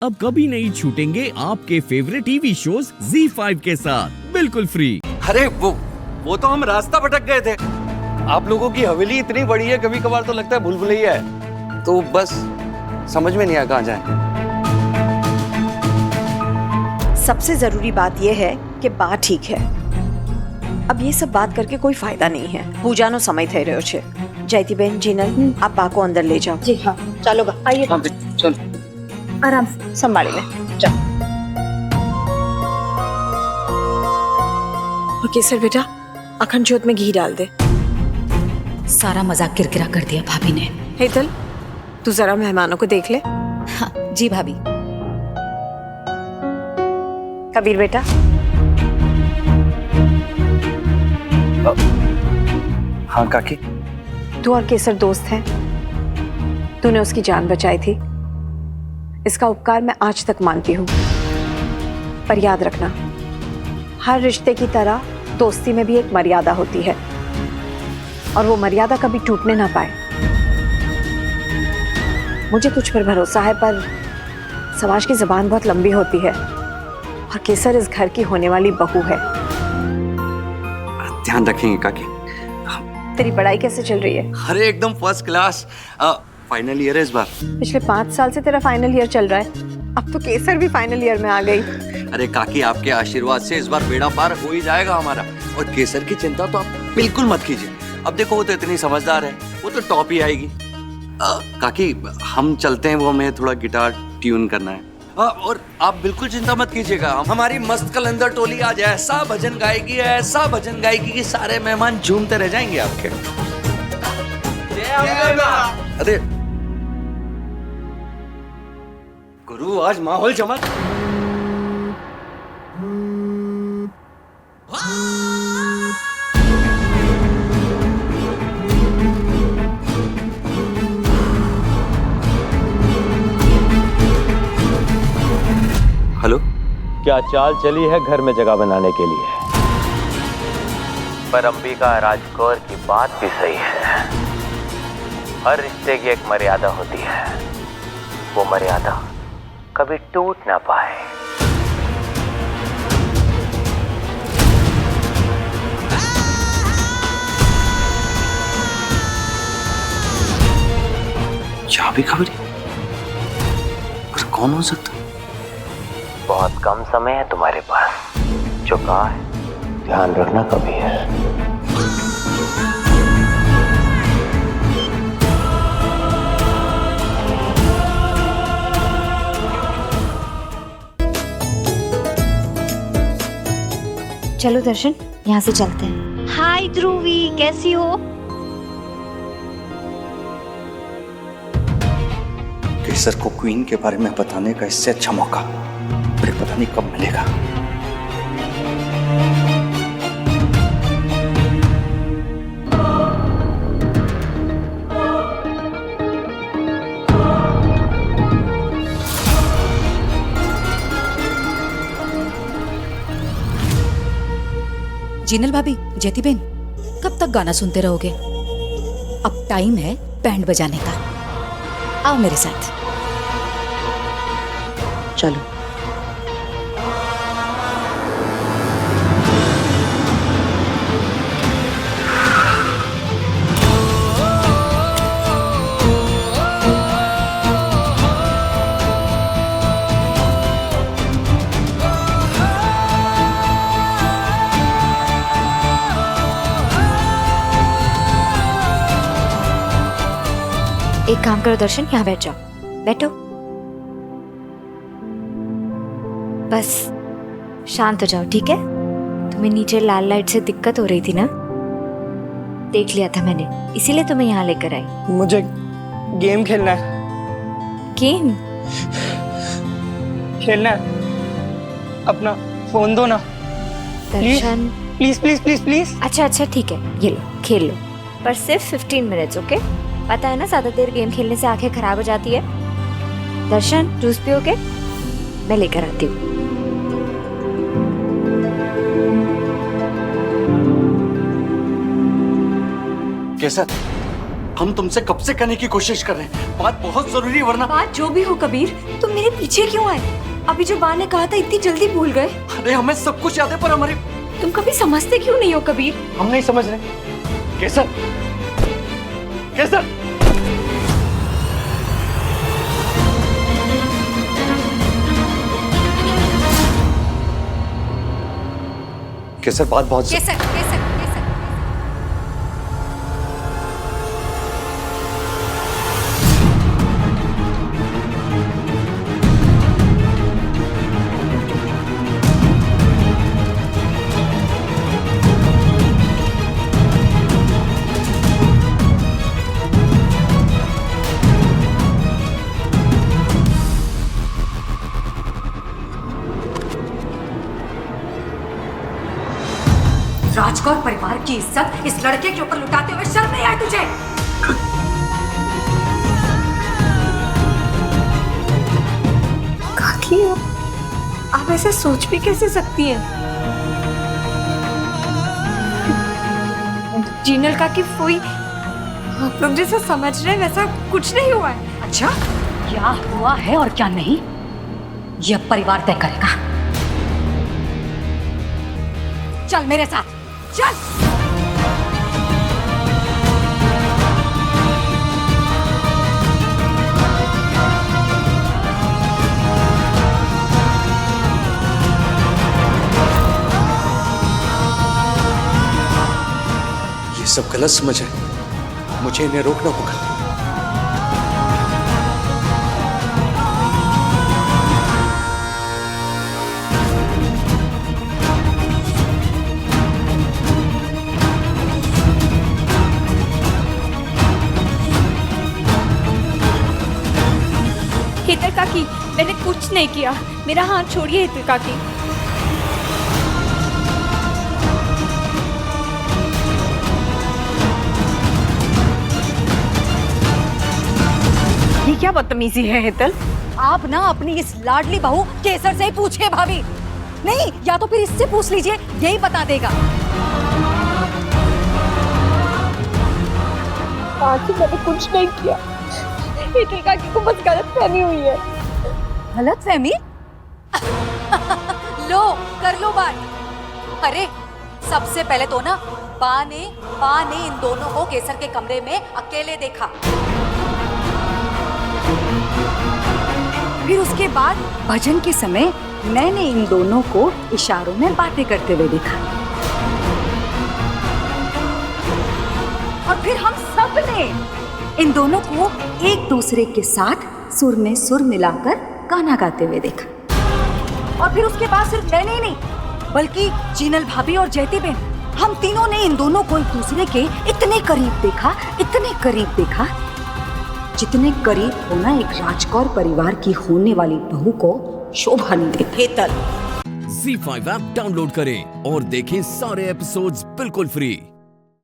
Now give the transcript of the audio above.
अब कभी नहीं छूटेंगे आपके फेवरेट टीवी शोज ZEE5 के साथ बिल्कुल फ्री। अरे वो तो हम रास्ता भटक गए थे। आप लोगों की हवेली इतनी बड़ी है, कभी कभार तो लगता है भूल भुलैया है, तो बस समझ में नहीं आया कहाँ जाए। सबसे जरूरी बात यह है कि बा ठीक है। अब ये सब बात करके कोई फायदा नहीं है। पूजानो समय થઈ રહ્યો છે। જયતીબેન જીનલ, आप बा को अंदर ले जाओ। जी हाँ, चलो बा, आइए। हाँ, चल। आराम से संभाली ले, जाओ। और केसर बेटा, अखंड ज्योत में घी डाल दे। सारा मजाक किरकिरा कर दिया भाभी ने। हेतल, तू जरा मेहमानों को देख ले। हाँ, जी भाभी। कबीर बेटा, हाँ काकी। तू और केसर दोस्त हैं। तूने उसकी जान बचाई थी, इसका उपकार मैं आज तक मानती हूँ। पर याद रखना, हर रिश्ते की तरह दोस्ती में भी एक मर्यादा होती है, और वो मर्यादा कभी टूटने ना पाए। मुझे तुझ पर भरोसा है, पर समाज की जुबान बहुत लंबी होती है, और केसर इस घर की होने वाली बहू है। ध्यान रखेंगे काकी। तेरी पढ़ाई कैसे चल रही है? अरे एकदम फर्स्ट क्लास। फाइनल ईयर है इस बार। पिछले 5 साल से तेरा फाइनल ईयर चल रहा है, अब तो केसर भी फाइनल ईयर में आ गई। अरे काकी, आपके आशीर्वाद से इस बार बेड़ा पार हो ही जाएगा हमारा। और केसर की चिंता तो आप बिल्कुल मत कीजिए। अब देखो, वो तो इतनी समझदार है, वो तो टॉप ही आएगी। काकी, हम चलते हैं, वो हमें थोड़ा गिटार ट्यून करना है। और आप बिल्कुल चिंता मत कीजिएगा, हमारी मस्त कलंदर टोली आज ऐसा भजन गाएगी कि सारे मेहमान झूमते रह जाएंगे आपके। अरे गुरु, आज माहौल चमक। हेलो, क्या चाल चली है घर में जगह बनाने के लिए? पर अंबिका राजकौर की बात भी सही है। हर रिश्ते की एक मर्यादा होती है, वो मर्यादा कभी टूट ना पाए। क्या भी खबरी? पर कौन हो सकता? बहुत कम समय है तुम्हारे पास, जो कहा है ध्यान रखना कबीर। चलो दर्शन, यहाँ से चलते हैं। हाय ध्रुवी, कैसी हो? केसर को क्वीन के बारे में बताने का इससे अच्छा मौका मुझे पता नहीं कब मिलेगा। जीनल भाभी, जयतीबेन, कब तक गाना सुनते रहोगे? अब टाइम है बैंड बजाने का। आओ मेरे साथ। चलो। एक काम करो दर्शन, यहाँ बैठ जाओ। बैठो, बस शांत हो जाओ, ठीक है? तुम्हें नीचे लाल लाइट से दिक्कत हो रही थी ना? देख लिया था मैंने, इसीलिए तुम्हें यहाँ लेकर आई। मुझे गेम खेलना है। गेम खेलना है, अपना फोन दो ना। दर्शन, प्लीज प्लीज प्लीज प्लीज। अच्छा ठीक है, ये लो, खेल लो, पर सिर्फ 15 मिनट्स, ओके? पता है ना, ज्यादा देर गेम खेलने से आंखें खराब हो जाती है। दर्शन, जूस पियोगे? मैं लेकर आती हूँ। केसर, हम तुमसे कब से करने की कोशिश कर रहे हैं, बात बहुत जरूरी है वरना। बात जो भी हो कबीर, तुम मेरे पीछे क्यों आए? अभी जो बा ने कहा था इतनी जल्दी भूल गए? अरे हमें सब कुछ याद है पर हमारे। तुम कभी समझते क्यों नहीं हो कबीर? हम नहीं समझ रहे। केसर, केसर, केसर बात बहुत केसर केसर केसर राजकौर परिवार की इज्जत इस लड़के के ऊपर लुटाते हुए शर्म नहीं आई तुझे? काकी, आप ऐसे सोच भी कैसे सकती हैं? जीनल काकी फोई, आप लोग जैसा समझ रहे हैं वैसा कुछ नहीं हुआ है। अच्छा, क्या हुआ है और क्या नहीं, यह परिवार तय करेगा। चल मेरे साथ, चल। ये सब गलत समझ है, मुझे इन्हें रोकना होगा। हितर काकी, मैंने कुछ नहीं किया, मेरा हाथ छोड़िए हितर काकी। ये क्या बदतमीजी है हितल? आप ना अपनी इस लाडली बहू केसर से ही पूछिए भाभी, नहीं या तो फिर इससे पूछ लीजिए, यही बता देगा। काकी, मैंने कुछ नहीं किया, हितर काकी को बस गलतफहमी हुई है। गलतफहमी? लो कर लो बात। अरे सबसे पहले तो ना बा ने इन दोनों को केसर के कमरे में अकेले देखा, फिर उसके बाद भजन के समय मैंने इन दोनों को इशारों में बातें करते हुए देखा, और फिर हम सब ने इन दोनों को एक दूसरे के साथ सुर में सुर मिलाकर गाना गाते हुए देखा। और फिर उसके बाद सिर्फ मैंने ही नहीं, बल्कि जीनल भाभी और जयती बहन, हम तीनों ने इन दोनों को एक दूसरे के इतने करीब देखा, इतने करीब देखा, जितने करीब होना एक राजकौर परिवार की होने वाली बहू को शोभा नहीं देता। हेतल। ZEE5 ऐप डाउनलोड करें और देखें सारे एपिसोड्स बिल्कुल फ्री।